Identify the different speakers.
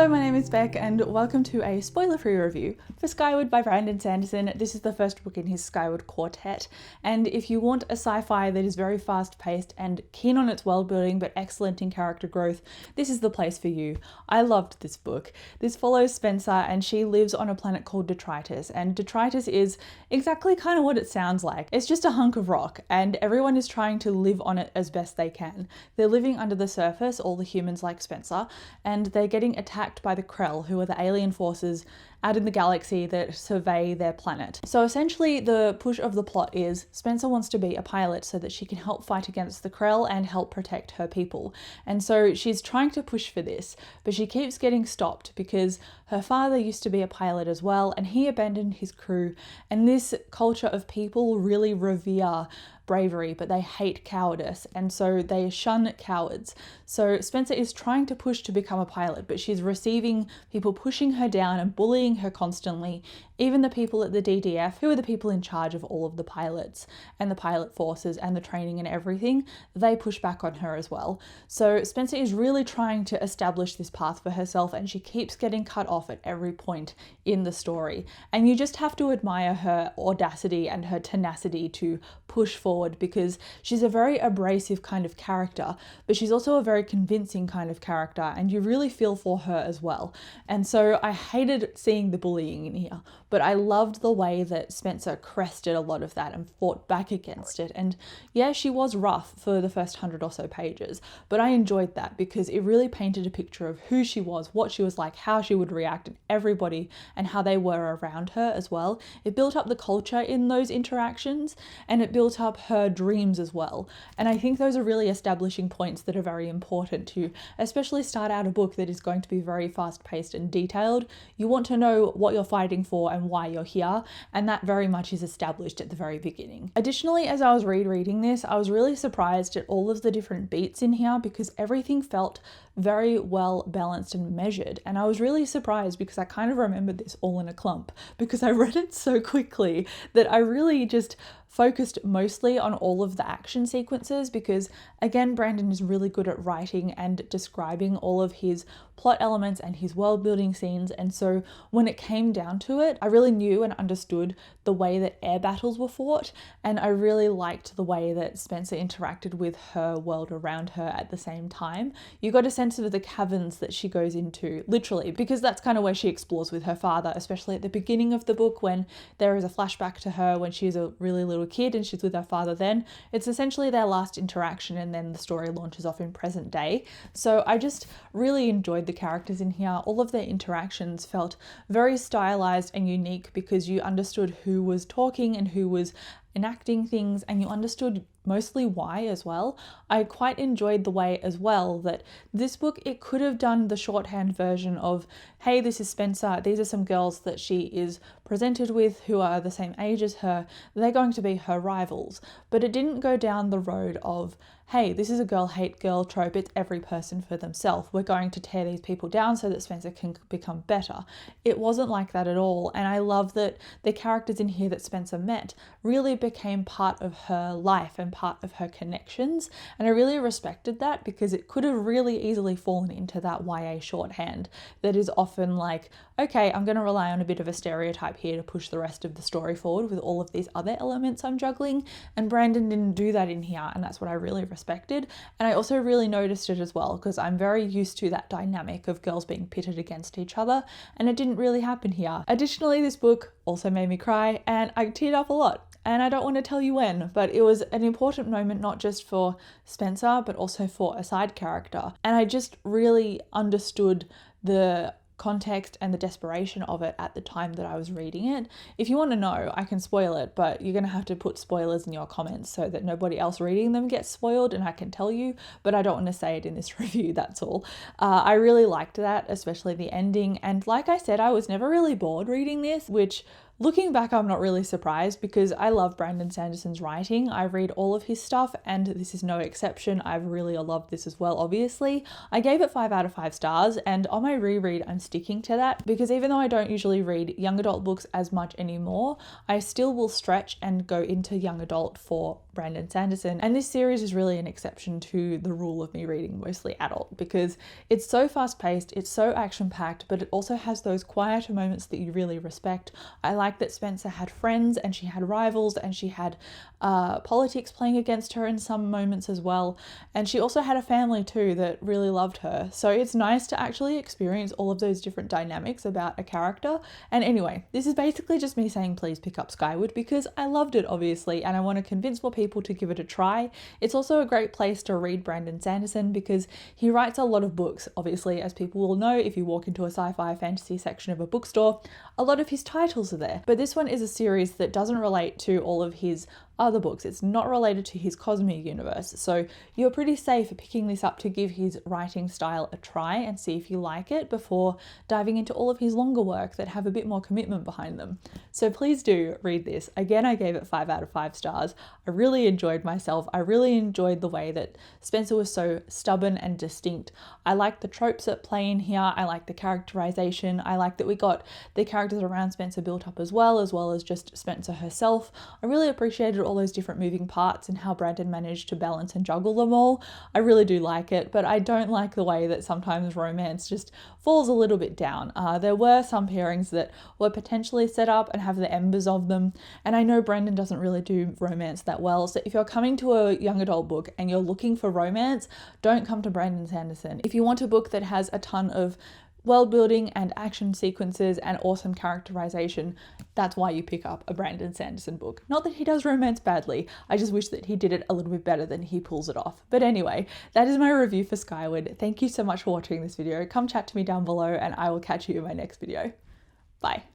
Speaker 1: Hello, my name is Beck and welcome to a spoiler-free review for Skyward by Brandon Sanderson. This is the first book in his Skyward quartet, and if you want a sci-fi that is very fast-paced and keen on its world-building but excellent in character growth, this is the place for you. I loved this book. This follows Spencer and she lives on a planet called Detritus, and Detritus is exactly kind of what it sounds like. It's just a hunk of rock and everyone is trying to live on it as best they can. They're living under the surface, all the humans like Spencer, and they're getting attacked by the Krell, who are the alien forces out in the galaxy that survey their planet. So essentially the push of the plot is Spencer wants to be a pilot so that she can help fight against the Krell and help protect her people. And so she's trying to push for this, but she keeps getting stopped because her father used to be a pilot as well and he abandoned his crew. And this culture of people really revere bravery, but they hate cowardice, and so they shun cowards. So Spencer is trying to push to become a pilot, but she's receiving people pushing her down and bullying her constantly. Even the people at the DDF, who are the people in charge of all of the pilots and the pilot forces and the training and everything, they push back on her as well. So Spencer is really trying to establish this path for herself and she keeps getting cut off at every point in the story. And you just have to admire her audacity and her tenacity to push forward, because she's a very abrasive kind of character, but she's also a very convincing kind of character and you really feel for her as well. And so I hated seeing the bullying in here, but I loved the way that Spencer crested a lot of that and fought back against it. And yeah, she was rough for the first 100 or so pages, but I enjoyed that because it really painted a picture of who she was, what she was like, how she would react, and everybody and how they were around her as well. It built up the culture in those interactions and it built up her dreams as well. And I think those are really establishing points that are very important to especially start out a book that is going to be very fast-paced and detailed. You want to know what you're fighting for and why you're here, and that very much is established at the very beginning. Additionally, as I was rereading this, I was really surprised at all of the different beats in here because everything felt very well balanced and measured, and I was really surprised because I kind of remembered this all in a clump because I read it so quickly that I really just focused mostly on all of the action sequences because, again, Brandon is really good at writing and describing all of his plot elements and his world building scenes, and so when it came down to it, I really knew and understood the way that air battles were fought, and I really liked the way that Spencer interacted with her world around her at the same time. You got a sense of the caverns that she goes into, literally, because that's kind of where she explores with her father, especially at the beginning of the book when there is a flashback to her when she's a really little kid and she's with her father then. It's essentially their last interaction and then the story launches off in present day. So I just really enjoyed the characters in here. All of their interactions felt very stylized and unique because you understood who was talking and who was enacting things, and you understood mostly why as well. I quite enjoyed the way as well that this book, it could have done the shorthand version of, hey, this is Spencer, these are some girls that she is presented with who are the same age as her, they're going to be her rivals. But it didn't go down the road of, hey, this is a girl hate girl trope, it's every person for themselves, we're going to tear these people down so that Spencer can become better. It wasn't like that at all, and I love that the characters in here that Spencer met really became part of her life and part of her connections, and I really respected that because it could have really easily fallen into that YA shorthand that is often like, okay, I'm going to rely on a bit of a stereotype here to push the rest of the story forward with all of these other elements I'm juggling, and Brandon didn't do that in here, and that's what I really respected. And I also really noticed it as well because I'm very used to that dynamic of girls being pitted against each other, and it didn't really happen here. Additionally, this book also made me cry and I teared up a lot. And I don't want to tell you when, but it was an important moment not just for Spencer, but also for a side character. And I just really understood the context and the desperation of it at the time that I was reading it. If you want to know, I can spoil it, but you're going to have to put spoilers in your comments so that nobody else reading them gets spoiled and I can tell you, but I don't want to say it in this review, that's all. I really liked that, especially the ending. And like I said, I was never really bored reading this, which Looking back, I'm not really surprised because I love Brandon Sanderson's writing. I read all of his stuff and this is no exception. I've really loved this as well, obviously. I gave it 5 out of 5 stars, and on my reread, I'm sticking to that because even though I don't usually read young adult books as much anymore, I still will stretch and go into young adult for Brandon Sanderson. And this series is really an exception to the rule of me reading mostly adult because it's so fast paced, it's so action packed, but it also has those quieter moments that you really respect. I like that Spencer had friends and she had rivals and she had politics playing against her in some moments as well. And she also had a family too that really loved her. So it's nice to actually experience all of those different dynamics about a character. And anyway, this is basically just me saying please pick up Skyward because I loved it obviously and I want to convince more people to give it a try. It's also a great place to read Brandon Sanderson because he writes a lot of books. Obviously, as people will know, if you walk into a sci-fi fantasy section of a bookstore, a lot of his titles are there. But this one is a series that doesn't relate to all of his other books. It's not related to his cosmic universe. So you're pretty safe picking this up to give his writing style a try and see if you like it before diving into all of his longer work that have a bit more commitment behind them. So please do read this. Again, I gave it 5 out of 5 stars. I really enjoyed myself. I really enjoyed the way that Spencer was so stubborn and distinct. I like the tropes at play in here. I like the characterization. I like that we got the characters around Spencer built up as well as just Spencer herself. I really appreciated all those different moving parts and how Brandon managed to balance and juggle them all. I really do like it, but I don't like the way that sometimes romance just falls a little bit down. There were some pairings that were potentially set up and have the embers of them, and I know Brandon doesn't really do romance that well, so if you're coming to a young adult book and you're looking for romance, don't come to Brandon Sanderson. If you want a book that has a ton of world building and action sequences and awesome characterization, that's why you pick up a Brandon Sanderson book. Not that he does romance badly, I just wish that he did it a little bit better than he pulls it off. But anyway, that is my review for Skyward. Thank you so much for watching this video. Come chat to me down below and I will catch you in my next video. Bye.